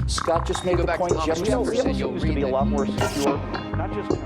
Scott just made the point. Thomas Jefferson, Seems to be a lot more secure, not just.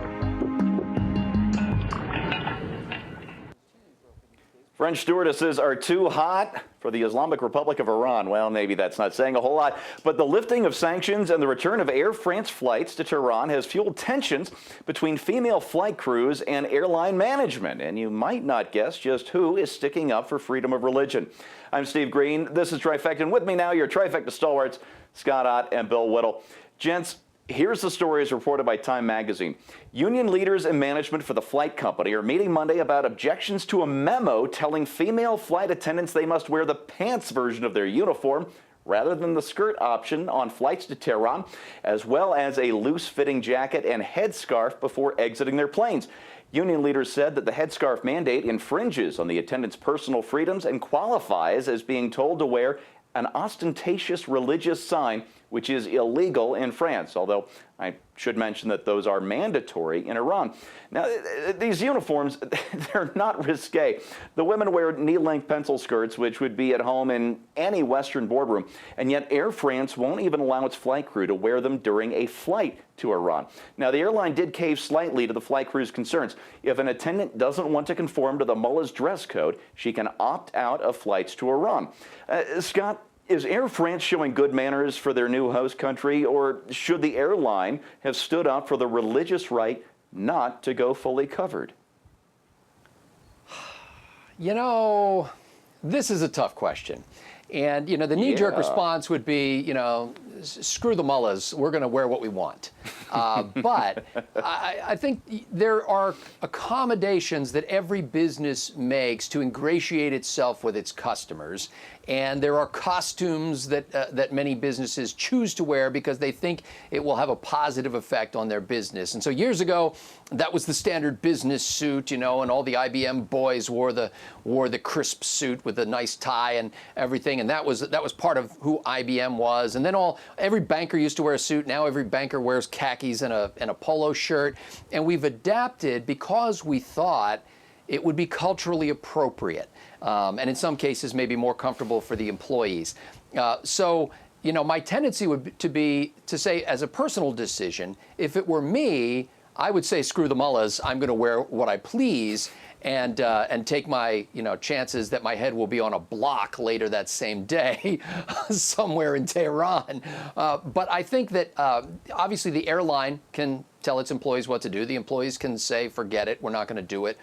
French stewardesses are too hot for the Islamic Republic of Iran. Well, maybe that's not saying a whole lot, but the lifting of sanctions and the return of Air France flights to Tehran has fueled tensions between female flight crews and airline management. And you might not guess just who is sticking up for freedom of religion. I'm Steve Green. This is Trifecta, and with me now, your Trifecta stalwarts, Scott Ott and Bill Whittle. Gents, here's the story as reported by Time magazine. Union leaders and management for the flight company are meeting Monday about objections to a memo telling female flight attendants they must wear the pants version of their uniform rather than the skirt option on flights to Tehran, as well as a loose-fitting jacket and headscarf before exiting their planes. Union leaders said that the headscarf mandate infringes on the attendants' personal freedoms and qualifies as being told to wear an ostentatious religious sign, which is illegal in France, although I should mention that those are mandatory in Iran. Now, these uniforms, they're not risque. The women wear knee-length pencil skirts, which would be at home in any Western boardroom, and yet Air France won't even allow its flight crew to wear them during a flight to Iran. Now, the airline did cave slightly to the flight crew's concerns. If an attendant doesn't want to conform to the mullah's dress code, she can opt out of flights to Iran. Scott, is Air France showing good manners for their new host country, or should the airline have stood up for the religious right not to go fully covered? You know, this is a tough question. And, you know, the knee-jerk response would be, you know, screw the mullahs, we're going to wear what we want. But I think there are accommodations that every business makes to ingratiate itself with its customers. And there are costumes that many businesses choose to wear because they think it will have a positive effect on their business. And so years ago, that was the standard business suit, you know, and all the IBM boys wore the crisp suit with a nice tie and everything. And that was part of who IBM was. And then every banker used to wear a suit. Now every banker wears khakis and a polo shirt. And we've adapted because we thought it would be culturally appropriate. And in some cases, maybe more comfortable for the employees. So, you know, my tendency would be to say, as a personal decision, if it were me, I would say, screw the mullahs. I'm going to wear what I please and take my, you know, chances that my head will be on a block later that same day somewhere in Tehran. But I think that obviously the airline can tell its employees what to do. The employees can say, forget it, we're not going to do it.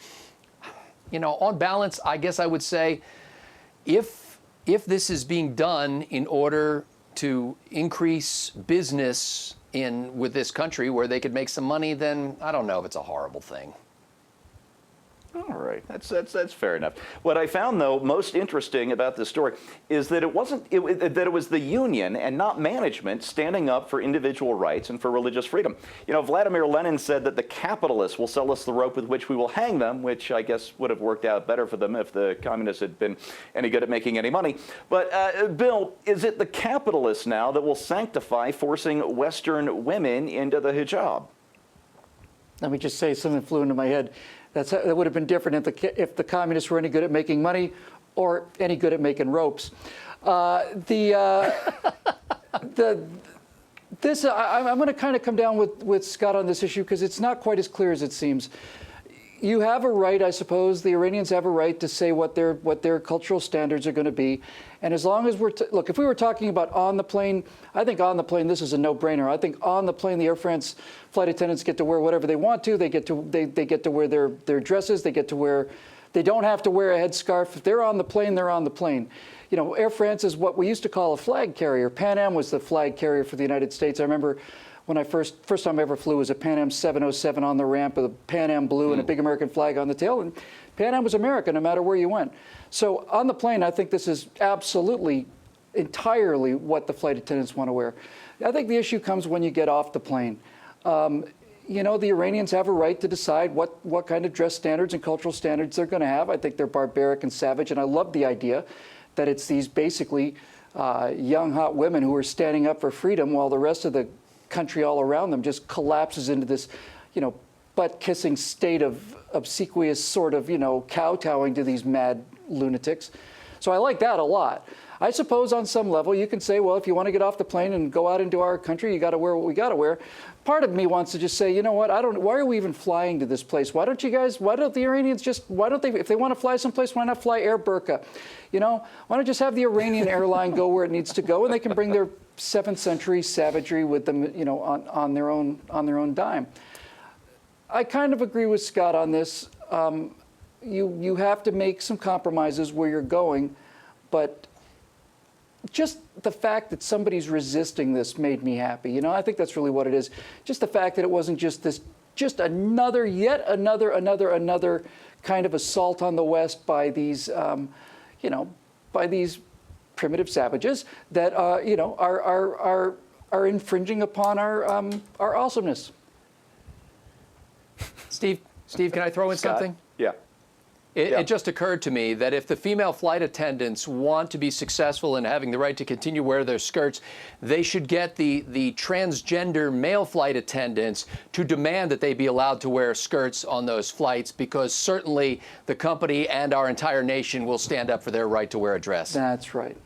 You know, on balance, I guess I would say if this is being done in order to increase business with this country where they could make some money, then I don't know if it's a horrible thing. All right, that's fair enough. What I found, though, most interesting about this story is that it was the union and not management standing up for individual rights and for religious freedom. You know, Vladimir Lenin said that the capitalists will sell us the rope with which we will hang them, which I guess would have worked out better for them if the communists had been any good at making any money. But, Bill, is it the capitalists now that will sanctify forcing Western women into the hijab? Let me just say something flew into my head. That would have been different if the communists were any good at making money or any good at making ropes. I'm going to kind of come down with Scott on this issue because it's not quite as clear as it seems. You have a right, I suppose, the Iranians have a right to say what their cultural standards are going to be. And as long as look, if we were talking about on the plane, I think on the plane, this is a no-brainer. I think on the plane, the Air France flight attendants get to wear whatever they want to. They get to wear their dresses. They don't have to wear a headscarf. If they're on the plane, they're on the plane. You know, Air France is what we used to call a flag carrier. Pan Am was the flag carrier for the United States. I remember when I first time I ever flew was a Pan Am 707 on the ramp with a Pan Am blue and a big American flag on the tail. And Pan Am was American no matter where you went. So on the plane, I think this is absolutely, entirely what the flight attendants want to wear. I think the issue comes when you get off the plane. You know, the Iranians have a right to decide what kind of dress standards and cultural standards they're going to have. I think they're barbaric and savage, and I love the idea that it's these basically young, hot women who are standing up for freedom while the rest of the country all around them just collapses into this, you know, butt-kissing state of obsequious sort of, you know, kowtowing to these mad lunatics. So I like that a lot. I suppose on some level you can say, well, if you want to get off the plane and go out into our country, you got to wear what we got to wear. Part of me wants to just say, you know what, why are we even flying to this place? Why don't the Iranians if they want to fly someplace, why not fly Air Burqa? You know, why not just have the Iranian airline go where it needs to go, and they can bring their 7th century savagery with them, you know, on their own dime. I kind of agree with Scott on this. You have to make some compromises where you're going, but just the fact that somebody's resisting this made me happy. You know, I think that's really what it is. Just the fact that it wasn't just yet another kind of assault on the West by these, by these primitive savages that, are infringing upon our awesomeness. Steve, can I throw in Scott? something? Yeah. It just occurred to me that if the female flight attendants want to be successful in having the right to continue wear their skirts, they should get the transgender male flight attendants to demand that they be allowed to wear skirts on those flights, because certainly the company and our entire nation will stand up for their right to wear a dress. That's right.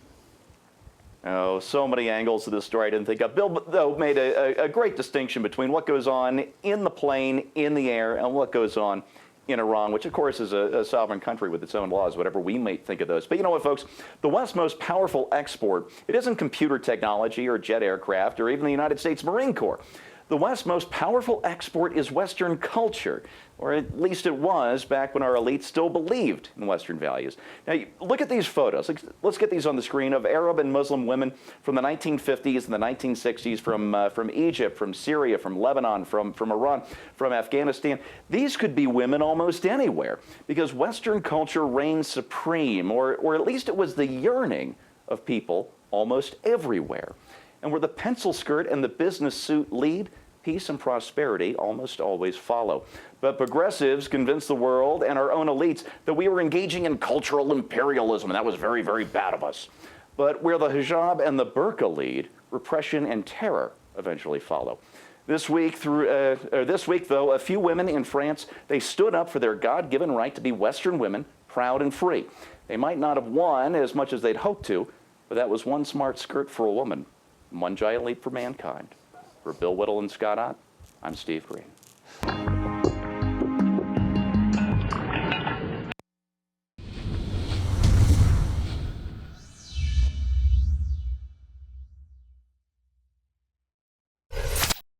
Oh, so many angles to this story I didn't think of. Bill, though, made a great distinction between what goes on in the plane, in the air, and what goes on in Iran, which of course is a sovereign country with its own laws, whatever we might think of those. But you know what, folks? The West's most powerful export, it isn't computer technology or jet aircraft or even the United States Marine Corps. The West's most powerful export is Western culture, or at least it was back when our elites still believed in Western values. Now, look at these photos. Let's get these on the screen of Arab and Muslim women from the 1950s and the 1960s from Egypt, from Syria, from Lebanon, from Iran, from Afghanistan. These could be women almost anywhere because Western culture reigns supreme, or at least it was the yearning of people almost everywhere. And where the pencil skirt and the business suit lead, peace and prosperity almost always follow. But progressives convinced the world and our own elites that we were engaging in cultural imperialism, and that was very, very bad of us. But where the hijab and the burqa lead, repression and terror eventually follow. This week, though, a few women in France, they stood up for their God-given right to be Western women, proud and free. They might not have won as much as they'd hoped to, but that was one smart skirt for a woman, one giant leap for mankind. For Bill Whittle and Scott Ott, I'm Steve Green.